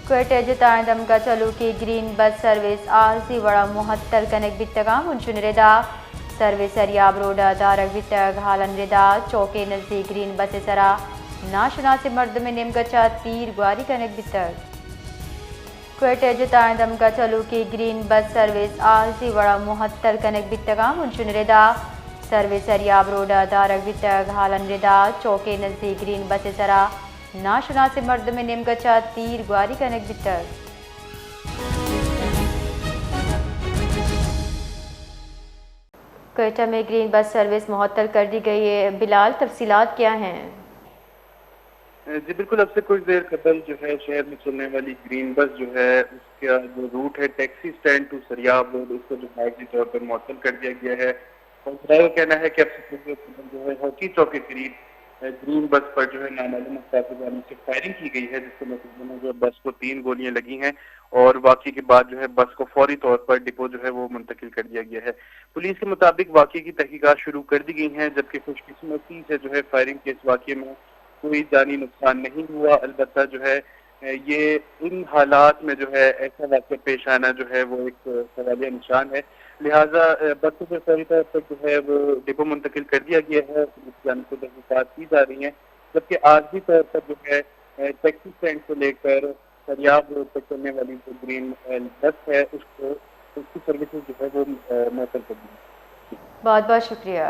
क्वेटेज तांदम का चलू की ग्रीन बस सर्विस आरसी वड़ा मुहत्तर कनक बित्तगा मुंशुनरेदा सर्विस अरियाब रोड दारक बित्तग हालनरेदा चौके नजदीक ग्रीन बस सरा नाशुना से मर्द में नेमगचा तीर ग्वारी कनक बित्तग क्वेटेज तांदम का चलू की ग्रीन बस सर्विस आरसी वड़ा मुहत्तर कनक बित्तगा मुंशुनरेदा सर्विस अरियाब रोड दारक बित्तग हालनरेदा चौके नजदीक ग्रीन बस सरा नाशुना से मर्द में नेमगचा तीर ग्वारी कनक बित्तग क्वेटा में ग्रीन बस सर्विस मुअत्तल कर दी गई है। बिलाल, तफसीलात क्या हैं? जी बिल्कुल, अब से कुछ देर कबल जो है शहर में चलने वाली ग्रीन बस जो है उसका जो रूट है taxi stand to Sariab road, उसको जो आर्जी तौर पर मुअत्तल कर दिया गया है। और ड्राइवर का कहना है कि अब से कुछ देर कबल जो है हॉकी चौक के करीब ग्रीन बस पर जो है नामालूम अफराद की जानिब से फायरिंग की गई है, जिसके नतीजे में जो बस को 3 गोलियां लगी हैं और वाकई के बाद जो है बस को फौरी तौर पर डिपो जो है वो मुंतकिल कर दिया गया है। पुलिस के मुताबिक वाकई की तहकीकात शुरू कर दी गई हैं, जबकि खुशकिस्मती से जो है फायरिंग के इस वाकये में कोई जानी नुकसान नहीं हुआ। अलबत्ता जो है ये इन हालात में जो है ऐसा वाक़या पेश आना जो है वो एक सवालिया निशान है। लिहाजा बस को फौरी तौर पर जो है वो डिपो मुंतकिल कर दिया गया है, पुलिस की जानिब से तहकीकात की जा रही हैं, जबकि आर्जी तौर पर जो है टैक्सी स्टैंड को लेकर सरियाब रोड पर चलने वाली जो ग्रीन बस है उसको उसकी सर्विसेज जो है वो मुअत्तल कर दी। बहुत बहुत शुक्रिया।